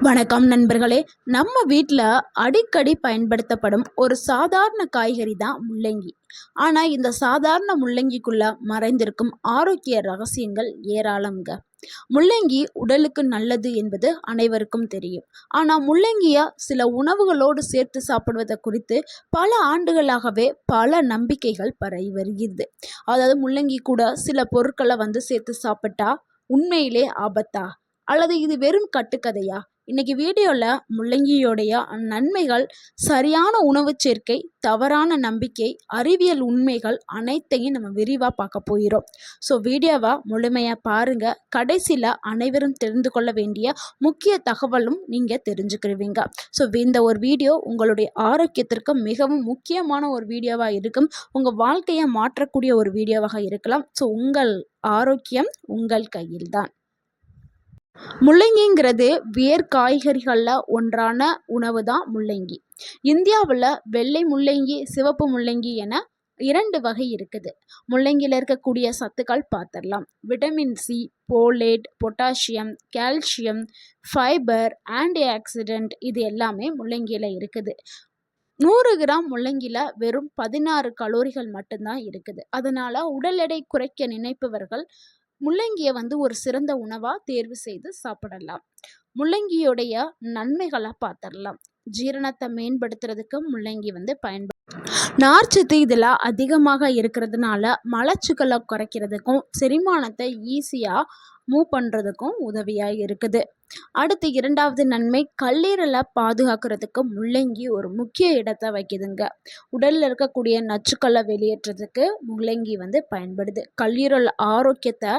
வணக்கம் நண்பர்களே. நம்ம வீட்டில் அடிக்கடி பயன்படுத்தப்படும் ஒரு சாதாரண காய்கறி தான் முள்ளங்கி. ஆனால் இந்த சாதாரண முள்ளங்கிக்குள்ள மறைந்திருக்கும் ஆரோக்கிய ரகசியங்கள் ஏராளம்ங்க. முள்ளங்கி உடலுக்கு நல்லது என்பது அனைவருக்கும் தெரியும். ஆனால் முள்ளங்கியை சில உணவுகளோடு சேர்த்து சாப்பிடுவதை குறித்து பல ஆண்டுகளாகவே பல நம்பிக்கைகள் பரவி வருகிறது. அதாவது முள்ளங்கி கூட சில பொருட்களை சேர்த்து சாப்பிட்டா உண்மையிலே ஆபத்தா, அல்லது இது வெறும் கட்டுக்கதையா? இன்னைக்கு வீடியோவில் முள்ளங்கியோடைய நன்மைகள், சரியான உணவு சேர்க்கை, தவறான நம்பிக்கை, அறிவியல் உண்மைகள் அனைத்தையும் நம்ம விரிவாக பார்க்க போகிறோம். ஸோ வீடியோவை முழுமையாக பாருங்கள். கடைசியில் அனைவரும் தெரிந்து கொள்ள வேண்டிய முக்கிய தகவலும் நீங்கள் தெரிஞ்சுக்கிடுவீங்க. ஸோ இந்த ஒரு வீடியோ உங்களுடைய ஆரோக்கியத்திற்கு மிகவும் முக்கியமான ஒரு வீடியோவாக இருக்கும். உங்கள் வாழ்க்கையை மாற்றக்கூடிய ஒரு வீடியோவாக இருக்கலாம். ஸோ உங்கள் ஆரோக்கியம் உங்கள் கையில்தான். முள்ளங்கிங்கிறது வேர் காய்கறிகளில் ஒன்றான உணவு தான் முள்ளங்கி. இந்தியாவில் வெள்ளை முள்ளங்கி, சிவப்பு முள்ளங்கி என 2 வகை இருக்குது. முள்ளங்கியில் இருக்கக்கூடிய சத்துக்கள் பார்த்துடலாம். Vitamin C, folate, potassium, calcium, fibre, anti accident இது எல்லாமே முள்ளங்கியில் இருக்குது. 100 கிராம் முள்ளங்கியில் வெறும் 16 கலோரிகள் மட்டும்தான் இருக்குது. அதனால் உடல் எடை குறைக்க நினைப்பவர்கள் முள்ளங்கியை ஒரு சிறந்த உணவாக தேர்வு செய்து சாப்பிடலாம். முள்ளங்கியோடைய நன்மைகளை பார்த்துடலாம். ஜீரணத்தை மேம்படுத்துறதுக்கு முள்ளங்கி நார்ச்சத்து இதில் அதிகமாக இருக்கிறதுனால மலச்சிக்கலை குறைக்கிறதுக்கும் செரிமானத்தை ஈஸியாக மூவ் பண்ணுறதுக்கும் உதவியாக இருக்குது. அடுத்து 2வது நன்மை, கல்லீரலை பாதுகாக்கிறதுக்கு முள்ளங்கி ஒரு முக்கிய இடத்தை வைக்குதுங்க. உடலில் இருக்கக்கூடிய நச்சுக்களை வெளியேற்றதுக்கு முள்ளங்கி பயன்படுது. கல்லீரல் ஆரோக்கியத்தை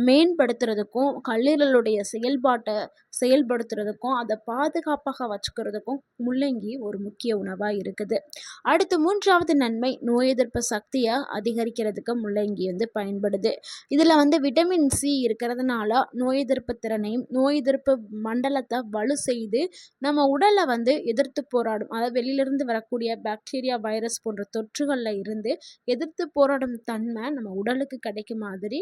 மேம்படுத்துறதுக்கும் கல்லீரலுடைய செயல்பாட்டை செயல்படுத்துறதுக்கும் அதை பாதுகாப்பாக வச்சுக்கிறதுக்கும் முள்ளங்கி ஒரு முக்கிய உணவாக இருக்குது. அடுத்து 3வது நன்மை, நோய் எதிர்ப்பு சக்தியை அதிகரிக்கிறதுக்கு முள்ளங்கி பயன்படுது. இதில் விட்டமின் சி இருக்கிறதுனால நோய் எதிர்ப்பு திறனையும் நோய் எதிர்ப்பு மண்டலத்தை வலு செய்து நம்ம உடலை எதிர்த்து போராடும், அதாவது வெளியிலிருந்து வரக்கூடிய பாக்டீரியா, வைரஸ் போன்ற தொற்றுகளில் இருந்து எதிர்த்து போராடும் தன்மை நம்ம உடலுக்கு கிடைக்கும் மாதிரி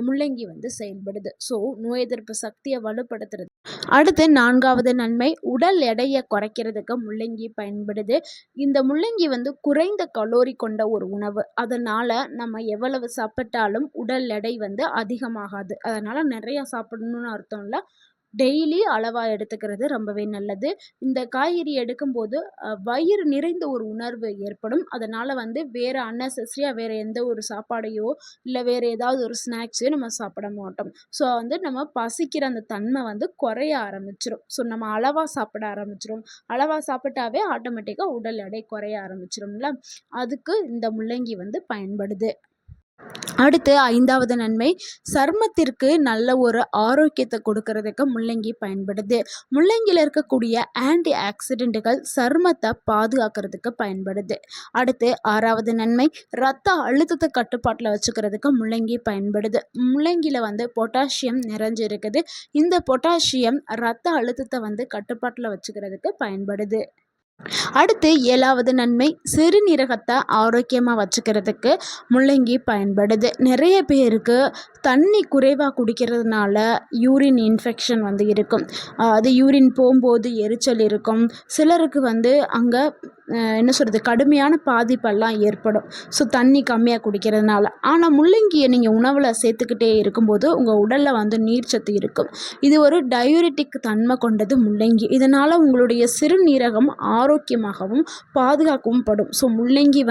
முள்ளங்கி செயல்படுது. ஸோ நோய் எதிர்ப்பு சக்தியை வலுப்படுத்துறது. அடுத்து 4வது நன்மை, உடல் எடையை குறைக்கிறதுக்கு முள்ளங்கி பயன்படுது. இந்த முள்ளங்கி குறைந்த கலோரி கொண்ட ஒரு உணவு. அதனால் நம்ம எவ்வளவு சாப்பிட்டாலும் உடல் எடை அதிகமாகாது. அதனால் நிறையா சாப்பிடணும்னு அர்த்தம் இல்லை, டெய்லி அளவாக எடுத்துக்கிறது ரொம்பவே நல்லது. இந்த காய்கறி எடுக்கும்போது வயிறு நிறைந்த ஒரு உணர்வு ஏற்படும். அதனால் வேறு அன்னெசரியாக வேறு எந்த ஒரு சாப்பாடையோ இல்லை வேறு ஏதாவது ஒரு ஸ்நாக்ஸையோ நம்ம சாப்பிட மாட்டோம். ஸோ நம்ம பசிக்கிற அந்த தன்மை குறைய ஆரம்பிச்சிடும். ஸோ நம்ம அளவாக சாப்பிட ஆரம்பிச்சிடும். அளவாக சாப்பிட்டாவே ஆட்டோமேட்டிக்காக உடல் எடை குறைய ஆரம்பிச்சிடும்ல. அதுக்கு இந்த முள்ளங்கி பயன்படுது. அடுத்து 5வது நன்மை, சருமத்திற்கு நல்ல ஒரு ஆரோக்கியத்தை கொடுக்கறதுக்கு முள்ளங்கி பயன்படுது. முள்ளங்கியில் இருக்கக்கூடிய ஆன்டி ஆக்சிடென்ட்டுகள் சருமத்தை பாதுகாக்கிறதுக்கு பயன்படுது. அடுத்து 6வது நன்மை, இரத்த அழுத்தத்தை கட்டுப்பாட்டில் வச்சுக்கிறதுக்கு முள்ளங்கி பயன்படுது. முள்ளங்கியில் பொட்டாசியம் நிறைஞ்சு இருக்குது. இந்த பொட்டாசியம் இரத்த அழுத்தத்தை கட்டுப்பாட்டில் வச்சுக்கிறதுக்கு பயன்படுது. அடுத்து 7வது நன்மை, சிறுநீரகத்தை ஆரோக்கியமாக வச்சுக்கிறதுக்கு முள்ளங்கி பயன்படுது. நிறைய பேருக்கு தண்ணி குறைவாக குடிக்கிறதுனால யூரின் இன்ஃபெக்ஷன் இருக்கும். அது யூரின் போகும்போது எரிச்சல் இருக்கும். சிலருக்கு அங்கே என்ன சொல்கிறது, கடுமையான பாதிப்பெல்லாம் ஏற்படும். ஸோ தண்ணி கம்மியாக குடிக்கிறதுனால. ஆனால் முள்ளங்கியை நீங்கள் உணவில் சேர்த்துக்கிட்டே இருக்கும்போது உங்கள் உடலில் நீர்ச்சத்து இருக்கும். இது ஒரு டயூரிட்டிக் தன்மை கொண்டது முள்ளங்கி. இதனால் உங்களுடைய சிறுநீரகம் ஆரோக்கியமாகவும் பாதுகாக்கவும் படும். ஸோ முள்ளங்கி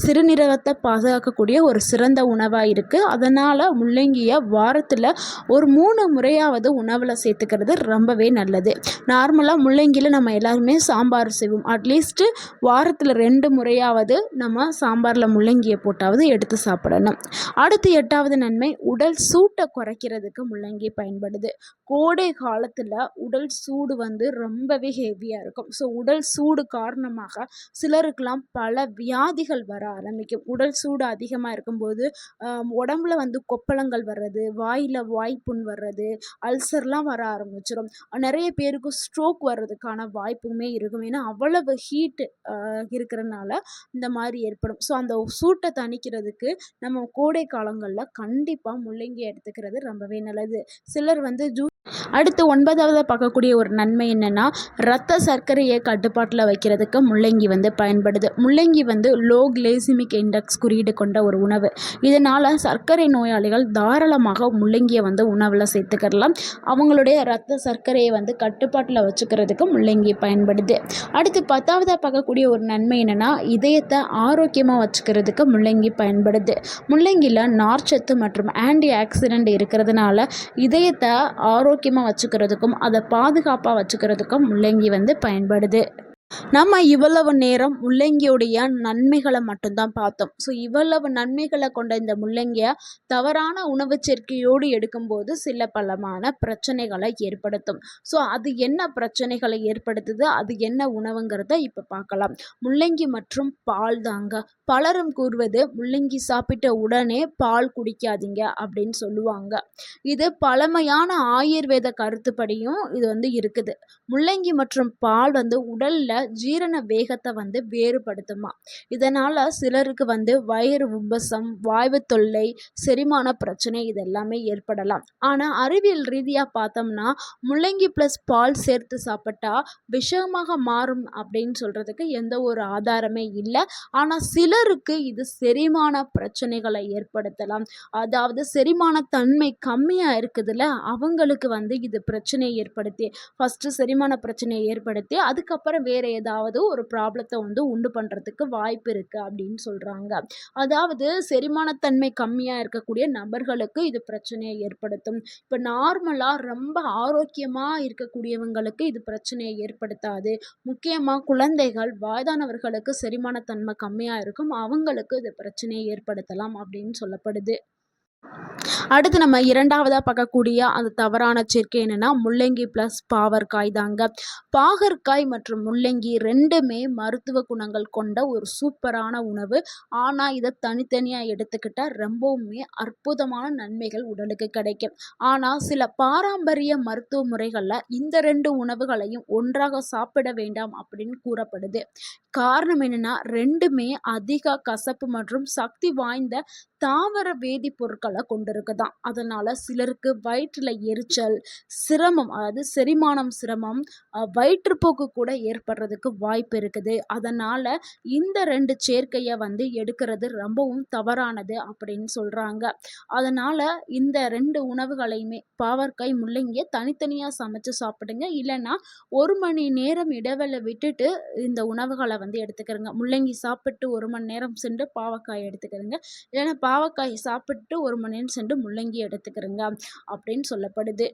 சிறுநீரகத்தை பாதுகாக்கக்கூடிய ஒரு சிறந்த உணவாக இருக்குது. அதனால் முள்ளங்கியை வாரத்தில் ஒரு 3 முறையாவது உணவில் சேர்த்துக்கிறது ரொம்பவே நல்லது. நார்மலாக முள்ளங்கியில் நம்ம எல்லாருமே சாம்பார் செய்வோம். அட்லீஸ்ட்டு வாரத்தில் 2 முறையாவது நம்ம சாம்பாரில் முள்ளங்கியை போட்டாவது எடுத்து சாப்பிடணும். அடுத்து 8வது நன்மை, உடல் சூட்டை குறைக்கிறதுக்கு முள்ளங்கி பயன்படுது. கோடை காலத்தில் உடல் சூடு ரொம்பவே ஹெவியாக இருக்கும். ஸோ உடல் சூடு காரணமாக சிலருக்கெல்லாம் பல வியாதிகள் வர ஆரம்பிக்கும். உடல் சூடு அதிகமாக இருக்கும்போது உடம்புல கொப்பளங்கள் வர்றது, வாயில் வாய்ப்புண் வர்றது, அல்சர்லாம் வர ஆரம்பிச்சிடும். நிறைய பேருக்கு ஸ்ட்ரோக் வர்றதுக்கான வாய்ப்புமே இருக்கும். ஏன்னா அவ்வளவு ஹீட்டு இருக்கிறனால இந்த மாதிரி ஏற்படும். ஸோ அந்த சூட்டை தணிக்கிறதுக்கு நம்ம கோடை காலங்களில் கண்டிப்பாக முள்ளங்கி எடுத்துக்கிறது ரொம்பவே நல்லது. சிலர் வந்து அடுத்து 9வது பார்க்கக்கூடிய ஒரு நன்மை என்னென்னா, இரத்த சர்க்கரையை கட்டுப்பாட்டில் வைக்கிறதுக்கு முள்ளங்கி வந்து பயன்படுது. முள்ளங்கி வந்து லோ கிளைசிமிக் இண்டெக்ஸ் குறியீடு கொண்ட ஒரு உணவு. இதனால் சர்க்கரை நோயாளிகள் தாராளமாக முள்ளங்கியை வந்து உணவில் சேர்த்துக்கலாம். அவங்களுடைய இரத்த சர்க்கரையை வந்து கட்டுப்பாட்டில் வச்சுக்கிறதுக்கு முள்ளங்கி பயன்படுது. அடுத்து 10வது பார்க்கக்கூடிய ஒரு நன்மை என்னென்னா, இதயத்தை ஆரோக்கியமாக வச்சுக்கிறதுக்கு முள்ளங்கி பயன்படுது. முள்ளங்கியில் நார்ச்சத்து மற்றும் ஆன்டி ஆக்சிடென்ட் இருக்கிறதுனால இதயத்தை ஆரோக்கியமாக வச்சுக்கிறதுக்கும் அதை பாதுகாப்பாக வச்சுக்கிறதுக்கும் முள்ளங்கி வந்து பயன்படுது. நம்ம இவ்வளவு நேரம் முள்ளங்கியுடைய நன்மைகளை மட்டும்தான் பார்த்தோம். ஸோ இவ்வளவு நன்மைகளை கொண்ட இந்த முள்ளங்கியை தவறான உணவு சேர்க்கையோடு எடுக்கும்போது சில பலமான பிரச்சனைகளை ஏற்படுத்தும். ஸோ அது என்ன பிரச்சனைகளை ஏற்படுத்துது, அது என்ன உணவுங்கிறத இப்போ பார்க்கலாம். முள்ளங்கி மற்றும் பால் தாங்க. பலரும் கூறுவது முள்ளங்கி சாப்பிட்ட உடனே பால் குடிக்காதீங்க அப்படின்னு சொல்லுவாங்க. இது பழமையான ஆயுர்வேத கருத்துப்படியும் இது வந்து இருக்குது. முள்ளங்கி மற்றும் பால் வந்து உடலில் ஜீரண வேகத்தை வந்து வேறுபடுத்துமா. இதனால் சிலருக்கு வந்து வயிறு உப்பசம், வாய்வு தொல்லை, செரிமான பிரச்சனை இதெல்லாமே ஏற்படலாம். ஆனால் அறிவியல் ரீதியாக பார்த்தோம்னா முள்ளங்கி ப்ளஸ் பால் சேர்த்து சாப்பிட்டா விஷமாக மாறும் அப்படின்னு சொல்கிறதுக்கு எந்த ஒரு ஆதாரமே இல்லை. ஆனால் சிலருக்கு இது செரிமான பிரச்சனைகளை ஏற்படுத்தலாம். அதாவது செரிமான தன்மை கம்மியாக இருக்குதுல்ல, அவங்களுக்கு வந்து இது பிரச்சனையை ஏற்படுத்தி ஃபஸ்ட்டு செரிமான பிரச்சனையை ஏற்படுத்தி அதுக்கப்புறம் வேறு ஏதாவது ஒரு ப்ராப்ளத்தை வந்து உண்டு பண்ணுறதுக்கு வாய்ப்பு இருக்குது அப்படின்னு சொல்கிறாங்க. அதாவது செரிமானத்தன்மை கம்மியாக இருக்கக்கூடிய நபர்களுக்கு இது பிரச்சனையை ஏற்படுத்தும். இப்போ நார்மலாக ரொம்ப ஆரோக்கியமாக இருக்கக்கூடியவங்களுக்கு இது பிரச்சனையை ஏற்படுத்தாது. முக்கியமாக குழந்தைகள், வயதானவர்களுக்கு செரிமானத்தன்மை கம்மியாக இருக்கும், அவங்களுக்கு இது பிரச்சனையை ஏற்படுத்தலாம் அப்படின்னு சொல்லப்படுது. அடுத்து நம்ம 2வதா பார்க்கக்கூடிய அந்த தவறான சேர்க்கை என்னென்னா, முள்ளங்கி ப்ளஸ் பாவற்காய் தாங்க. பாகற்காய் மற்றும் முள்ளங்கி 2மே மருத்துவ குணங்கள் கொண்ட ஒரு சூப்பரான உணவு. ஆனால் இதை தனித்தனியாக எடுத்துக்கிட்டால் ரொம்பவுமே அற்புதமான நன்மைகள் உடலுக்கு கிடைக்கும். ஆனால் சில பாரம்பரிய மருத்துவ முறைகளில் இந்த 2 உணவுகளையும் ஒன்றாக சாப்பிட வேண்டாம் அப்படின்னு கூறப்படுது. காரணம் என்னென்னா, 2மே அதிக கசப்பு மற்றும் சக்தி வாய்ந்த தாவர வேதிப்பொருட்களை கொண்டிருக்குதான். அதனால் சிலருக்கு வயிற்றில் எரிச்சல், சிரமம், அதாவது செரிமானம் சிரமம், வயிற்றுப்போக்கு கூட ஏற்படுறதுக்கு வாய்ப்பு இருக்குது. அதனால் இந்த 2 சேர்க்கையை வந்து எடுக்கிறது ரொம்பவும் தவறானது அப்படின்னு சொல்கிறாங்க. அதனால் இந்த 2 உணவுகளையுமே பாவற்காய், முள்ளங்கியை தனித்தனியாக சமைச்சு சாப்பிடுங்க. இல்லைன்னா 1 மணி நேரம் இடைவேளை விட்டுட்டு இந்த உணவுகளை வந்து எடுத்துக்கிறங்க. முள்ளங்கி சாப்பிட்டு 1 மணி நேரம் சென்று பாவக்காய் எடுத்துக்கிறங்க. இல்லைன்னா பாவக்காய் சாப்பிட்டு 1 மணி நேரம் சென்று முள்ளங்கி எடுத்துக்கிறங்க அப்படின்னு சொல்லப்படுது.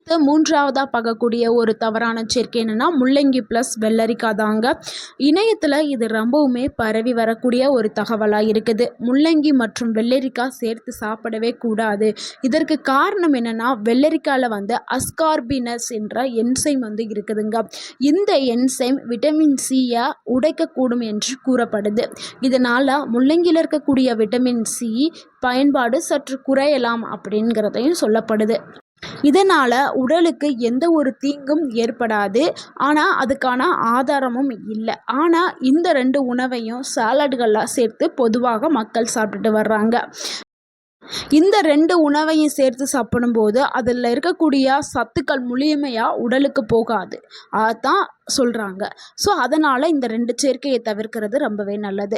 3வதா பார்க்கக்கூடிய ஒரு தவறான சேர்க்கை என்னென்னா, முள்ளங்கி ப்ளஸ் வெள்ளரிக்காய் தாங்க. இணையத்தில் இது ரொம்பவுமே பரவி வரக்கூடிய ஒரு தகவலாக இருக்குது. முள்ளங்கி மற்றும் வெள்ளரிக்காய் சேர்த்து சாப்பிடவே கூடாது. இதற்கு காரணம் என்னென்னா, வெள்ளரிக்காயில் வந்து அஸ்கார்பினஸ் என்ற என்சைம் வந்து இருக்குதுங்க. இந்த என்சைம் விட்டமின் சியை உடைக்கக்கூடும் என்று கூறப்படுது. இதனால் முள்ளங்கியில் இருக்கக்கூடிய விட்டமின் சி பயன்பாடு சற்று குறையலாம் அப்படிங்கிறதையும் சொல்லப்படுது. இதனால் உடலுக்கு எந்த ஒரு தீங்கும் ஏற்படாது. ஆனால் அதுக்கான ஆதாரமும் இல்லை. ஆனால் இந்த 2 உணவையும் சாலட்களில் சேர்த்து பொதுவாக மக்கள் சாப்பிட்டுட்டு வர்றாங்க. இந்த 2 உணவையும் சேர்த்து சாப்பிடும்போது அதில் இருக்கக்கூடிய சத்துக்கள் முழுமையாக உடலுக்கு போகாது. அதான் சொல்கிறாங்க. ஸோ அதனால் இந்த 2 சேர்க்கையை தவிர்க்கிறது ரொம்பவே நல்லது.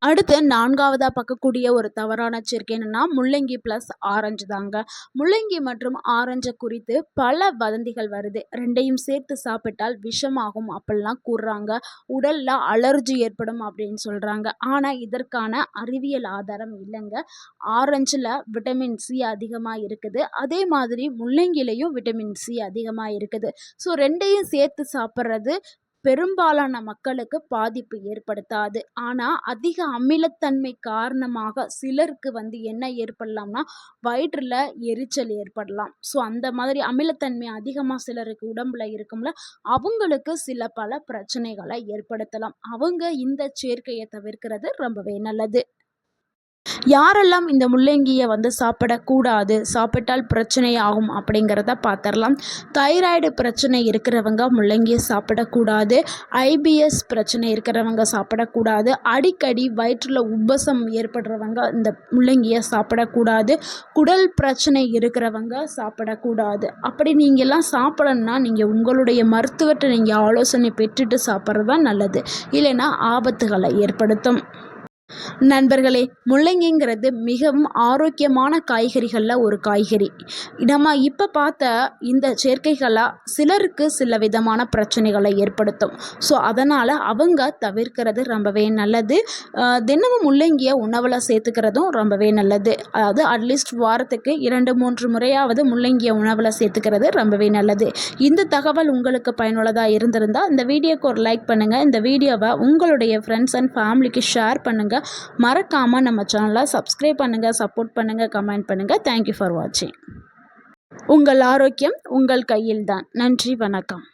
அடுத்து 4வதா பார்க்கக்கூடிய ஒரு தவறான சேர்க்கை என்னென்னா, முள்ளங்கி ப்ளஸ் ஆரஞ்சு தாங்க. முள்ளங்கி மற்றும் ஆரஞ்சை குறித்து பல வதந்திகள் வருது. 2யும் சேர்த்து சாப்பிட்டால் விஷமாகும் அப்படிலாம் கூறுறாங்க. உடலில் அலர்ஜி ஏற்படும் அப்படின்னு சொல்கிறாங்க. ஆனால் இதற்கான அறிவியல் ஆதாரம் இல்லைங்க. ஆரஞ்சில் விட்டமின் சி அதிகமாக இருக்குது. அதே மாதிரி முள்ளங்கிலையும் விட்டமின் சி அதிகமாக இருக்குது. ஸோ 2யும் சேர்த்து சாப்பிட்றது பெரும்பாலான மக்களுக்கு பாதிப்பு ஏற்படுத்தாது. ஆனால் அதிக அமிலத்தன்மை காரணமாக சிலருக்கு வந்து என்ன ஏற்படலாம்னா, வயிற்றில் எரிச்சல் ஏற்படலாம். ஸோ அந்த மாதிரி அமிலத்தன்மை அதிகமாக சிலருக்கு உடம்புல இருக்கும்ல, அவங்களுக்கு சில பல பிரச்சனைகளை ஏற்படுத்தலாம். அவங்க இந்த சேர்க்கையை தவிர்க்கிறது ரொம்பவே நல்லது. யாரெல்லாம் இந்த முள்ளங்கியை சாப்பிடக்கூடாது, சாப்பிட்டால் பிரச்சனை ஆகும் அப்படிங்கிறத பார்த்துடலாம். தைராய்டு பிரச்சனை இருக்கிறவங்க முள்ளங்கியை சாப்பிடக்கூடாது. ஐபிஎஸ் பிரச்சனை இருக்கிறவங்க சாப்பிடக்கூடாது. அடிக்கடி வயிற்றில் உப்பசம் ஏற்படுறவங்க இந்த முள்ளங்கியை சாப்பிடக்கூடாது. குடல் பிரச்சனை இருக்கிறவங்க சாப்பிடக்கூடாது. அப்படி நீங்கள்லாம் சாப்பிடணுன்னா நீங்கள் உங்களுடைய மருத்துவர்கிட்ட நீங்கள் ஆலோசனை பெற்றுட்டு சாப்பிட்றது தான் நல்லது. இல்லைன்னா ஆபத்துகளை ஏற்படுத்தும். நண்பர்களே, முள்ளங்கிங்கிறது மிகவும் ஆரோக்கியமான காய்கறிகளில் ஒரு காய்கறி. நம்ம இப்போ பார்த்த இந்த சேர்க்கைகளாக சிலருக்கு சில விதமான பிரச்சனைகளை ஏற்படுத்தும். ஸோ அதனால் அவங்க தவிர்க்கிறது ரொம்பவே நல்லது. தினமும் முள்ளங்கியை உணவில் சேர்த்துக்கிறதும் ரொம்பவே நல்லது. அதாவது அட்லீஸ்ட் வாரத்துக்கு 2-3 முறையாவது முள்ளங்கியை உணவில் சேர்த்துக்கிறது ரொம்பவே நல்லது. இந்த தகவல் உங்களுக்கு பயனுள்ளதாக இருந்திருந்தால் இந்த வீடியோக்கு ஒரு லைக் பண்ணுங்கள். இந்த வீடியோவை உங்களுடைய ஃப்ரெண்ட்ஸ் அண்ட் ஃபேமிலிக்கு ஷேர் பண்ணுங்கள். மறக்காமல் நம்ம சேனலை சப்ஸ்கிரைப் பண்ணுங்கள், சப்போர்ட் பண்ணுங்கள், கமெண்ட் பண்ணுங்கள். தேங்க்யூ ஃபார் வாட்சிங். உங்கள் ஆரோக்கியம் உங்கள் கையில்தான். நன்றி, வணக்கம்.